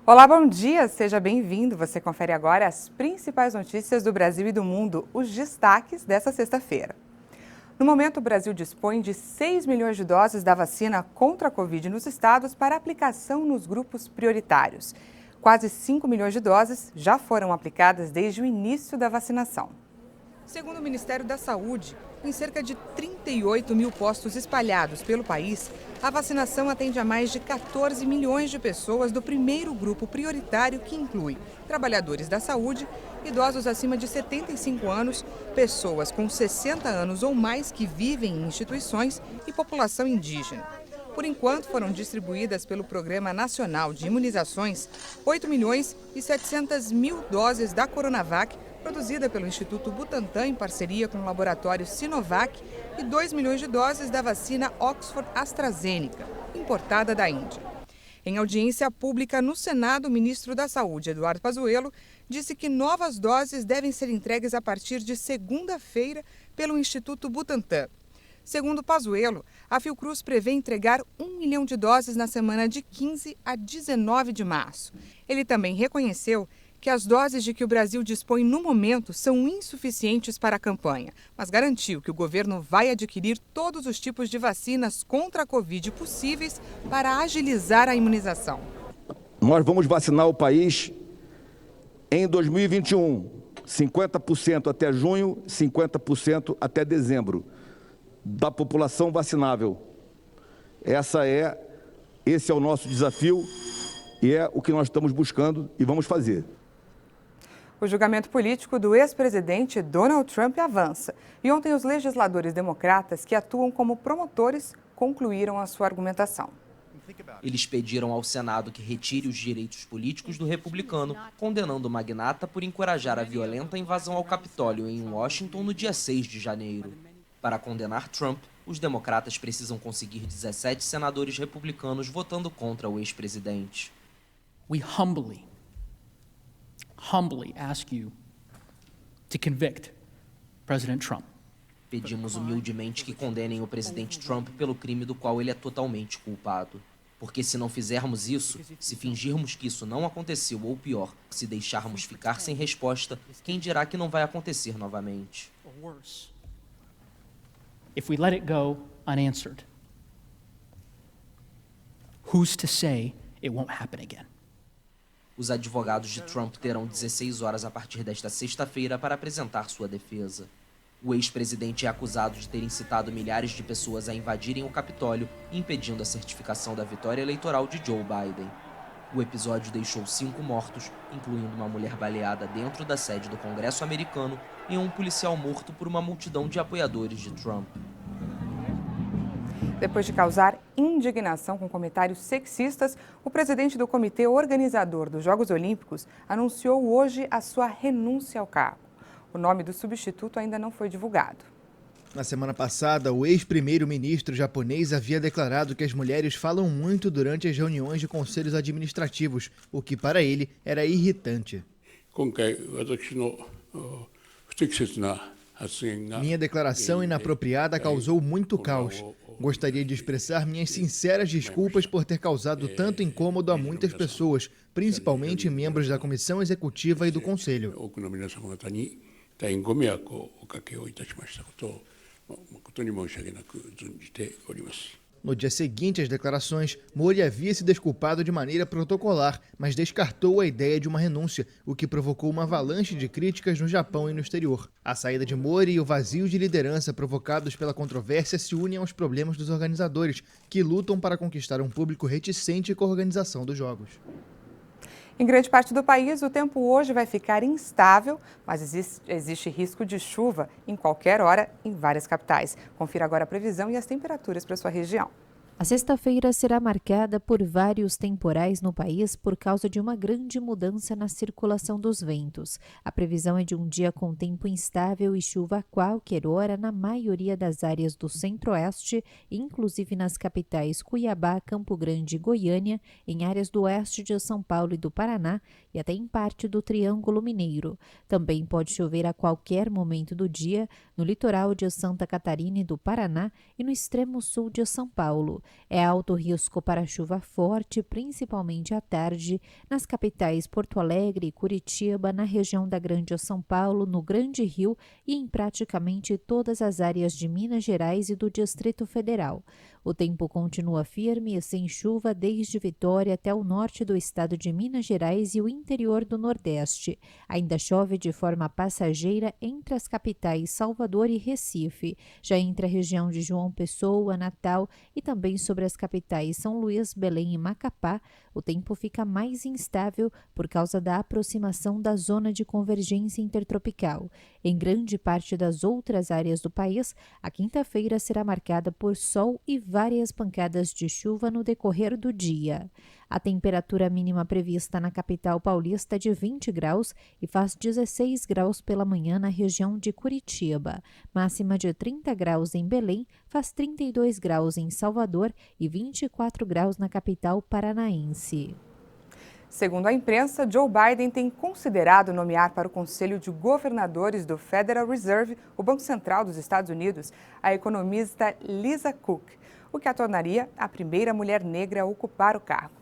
Olá, bom dia, seja bem-vindo. Você confere agora as principais notícias do Brasil e do mundo, os destaques dessa sexta-feira. No momento, o Brasil dispõe de 6 milhões de doses da vacina contra a Covid nos estados para aplicação nos grupos prioritários. Quase 5 milhões de doses já foram aplicadas desde o início da vacinação. Segundo o Ministério da Saúde, em cerca de 38 mil postos espalhados pelo país, a vacinação atende a mais de 14 milhões de pessoas do primeiro grupo prioritário, que inclui trabalhadores da saúde, idosos acima de 75 anos, pessoas com 60 anos ou mais que vivem em instituições e população indígena. Por enquanto, foram distribuídas pelo Programa Nacional de Imunizações 8 milhões e 700 mil doses da Coronavac, produzida pelo Instituto Butantan em parceria com o laboratório Sinovac, e 2 milhões de doses da vacina Oxford AstraZeneca, importada da Índia. Em audiência pública no Senado, o ministro da Saúde, Eduardo Pazuello, disse que novas doses devem ser entregues a partir de segunda-feira pelo Instituto Butantan. Segundo Pazuello, a Fiocruz prevê entregar 1 milhão de doses na semana de 15 a 19 de março. Ele também reconheceu que as doses de que o Brasil dispõe no momento são insuficientes para a campanha, mas garantiu que o governo vai adquirir todos os tipos de vacinas contra a Covid possíveis para agilizar a imunização. Nós vamos vacinar o país em 2021, 50% até junho, 50% até dezembro da população vacinável. Esse é o nosso desafio e é o que nós estamos buscando e vamos fazer. O julgamento político do ex-presidente Donald Trump avança. E ontem os legisladores democratas que atuam como promotores concluíram a sua argumentação. Eles pediram ao Senado que retire os direitos políticos do republicano, condenando o magnata por encorajar a violenta invasão ao Capitólio em Washington no dia 6 de janeiro. Para condenar Trump, os democratas precisam conseguir 17 senadores republicanos votando contra o ex-presidente. We humbly ask you to convict President Trump. Pedimos humildemente que condenem o presidente Trump pelo crime do qual ele é totalmente culpado. Porque se não fizermos isso, se fingirmos que isso não aconteceu ou pior, se deixarmos ficar sem resposta, quem dirá que não vai acontecer novamente? If we let it go unanswered, who's to say it won't happen again? Os advogados de Trump terão 16 horas a partir desta sexta-feira para apresentar sua defesa. O ex-presidente é acusado de ter incitado milhares de pessoas a invadirem o Capitólio, impedindo a certificação da vitória eleitoral de Joe Biden. O episódio deixou 5 mortos, incluindo uma mulher baleada dentro da sede do Congresso americano e um policial morto por uma multidão de apoiadores de Trump. Depois de causar indignação com comentários sexistas, o presidente do comitê organizador dos Jogos Olímpicos anunciou hoje a sua renúncia ao cargo. O nome do substituto ainda não foi divulgado. Na semana passada, o ex-primeiro-ministro japonês havia declarado que as mulheres falam muito durante as reuniões de conselhos administrativos, o que para ele era irritante. Minha declaração inapropriada causou muito caos. Gostaria de expressar minhas sinceras desculpas por ter causado tanto incômodo a muitas pessoas, principalmente membros da comissão executiva e do conselho. No dia seguinte às declarações, Mori havia se desculpado de maneira protocolar, mas descartou a ideia de uma renúncia, o que provocou uma avalanche de críticas no Japão e no exterior. A saída de Mori e o vazio de liderança provocados pela controvérsia se unem aos problemas dos organizadores, que lutam para conquistar um público reticente com a organização dos Jogos. Em grande parte do país, o tempo hoje vai ficar instável, mas existe risco de chuva em qualquer hora em várias capitais. Confira agora a previsão e as temperaturas para sua região. A sexta-feira será marcada por vários temporais no país por causa de uma grande mudança na circulação dos ventos. A previsão é de um dia com tempo instável e chuva a qualquer hora na maioria das áreas do centro-oeste, inclusive nas capitais Cuiabá, Campo Grande e Goiânia, em áreas do oeste de São Paulo e do Paraná e até em parte do Triângulo Mineiro. Também pode chover a qualquer momento do dia no litoral de Santa Catarina e do Paraná e no extremo sul de São Paulo. Paulo. É alto risco para chuva forte, principalmente à tarde, nas capitais Porto Alegre e Curitiba, na região da Grande São Paulo, no Grande Rio e em praticamente todas as áreas de Minas Gerais e do Distrito Federal. O tempo continua firme e sem chuva desde Vitória até o norte do estado de Minas Gerais e o interior do Nordeste. Ainda chove de forma passageira entre as capitais Salvador e Recife, já entre a região de João Pessoa, Natal e também sobre as capitais São Luís, Belém e Macapá. O tempo fica mais instável por causa da aproximação da zona de convergência intertropical. Em grande parte das outras áreas do país, a quinta-feira será marcada por sol e várias pancadas de chuva no decorrer do dia. A temperatura mínima prevista na capital paulista é de 20 graus e faz 16 graus pela manhã na região de Curitiba. Máxima de 30 graus em Belém, faz 32 graus em Salvador e 24 graus na capital paranaense. Segundo a imprensa, Joe Biden tem considerado nomear para o Conselho de Governadores do Federal Reserve, o Banco Central dos Estados Unidos, a economista Lisa Cook, o que a tornaria a primeira mulher negra a ocupar o cargo.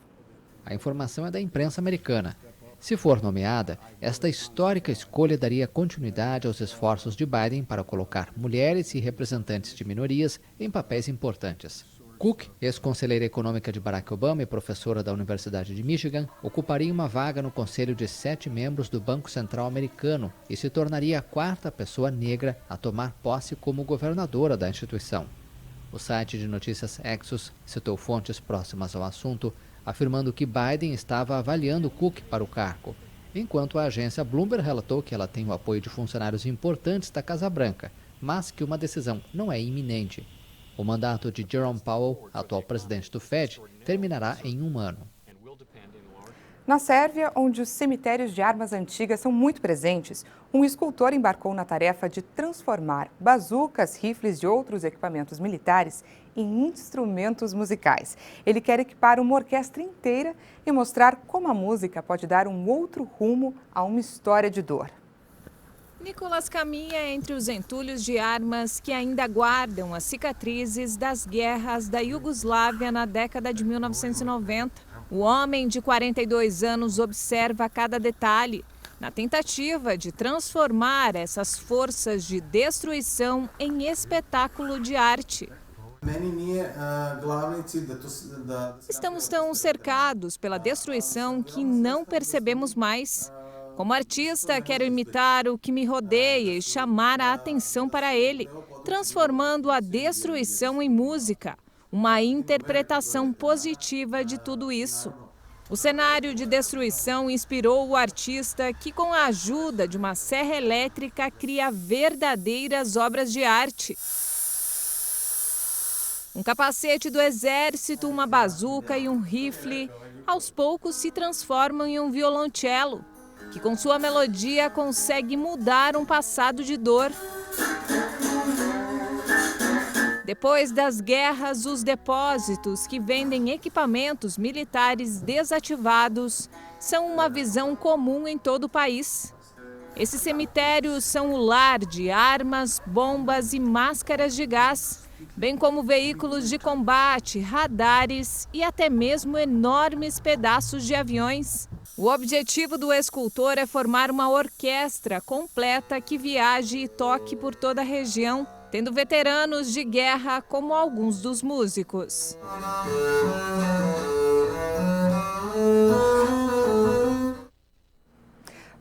A informação é da imprensa americana. Se for nomeada, esta histórica escolha daria continuidade aos esforços de Biden para colocar mulheres e representantes de minorias em papéis importantes. Cook, ex-conselheira econômica de Barack Obama e professora da Universidade de Michigan, ocuparia uma vaga no conselho de 7 membros do Banco Central americano e se tornaria a 4ª pessoa negra a tomar posse como governadora da instituição. O site de notícias Axios citou fontes próximas ao assunto, afirmando que Biden estava avaliando Cook para o cargo, enquanto a agência Bloomberg relatou que ela tem o apoio de funcionários importantes da Casa Branca, mas que uma decisão não é iminente. O mandato de Jerome Powell, atual presidente do Fed, terminará em 1 ano. Na Sérvia, onde os cemitérios de armas antigas são muito presentes, um escultor embarcou na tarefa de transformar bazucas, rifles e outros equipamentos militares em instrumentos musicais. Ele quer equipar uma orquestra inteira e mostrar como a música pode dar um outro rumo a uma história de dor. Nicolas caminha entre os entulhos de armas que ainda guardam as cicatrizes das guerras da Iugoslávia na década de 1990. O homem de 42 anos observa cada detalhe, na tentativa de transformar essas forças de destruição em espetáculo de arte. Estamos tão cercados pela destruição que não percebemos mais. Como artista, quero imitar o que me rodeia e chamar a atenção para ele, transformando a destruição em música, uma interpretação positiva de tudo isso. O cenário de destruição inspirou o artista que, com a ajuda de uma serra elétrica, cria verdadeiras obras de arte. Um capacete do exército, uma bazuca e um rifle, aos poucos se transformam em um violoncelo, que com sua melodia consegue mudar um passado de dor. Depois das guerras, os depósitos que vendem equipamentos militares desativados são uma visão comum em todo o país. Esses cemitérios são o lar de armas, bombas e máscaras de gás, bem como veículos de combate, radares e até mesmo enormes pedaços de aviões. O objetivo do escultor é formar uma orquestra completa que viaje e toque por toda a região, tendo veteranos de guerra como alguns dos músicos.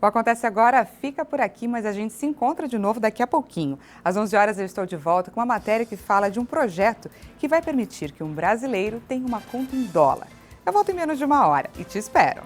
O Acontece Agora fica por aqui, mas a gente se encontra de novo daqui a pouquinho. Às 11 horas eu estou de volta com uma matéria que fala de um projeto que vai permitir que um brasileiro tenha uma conta em dólar. Eu volto em menos de 1 hora e te espero.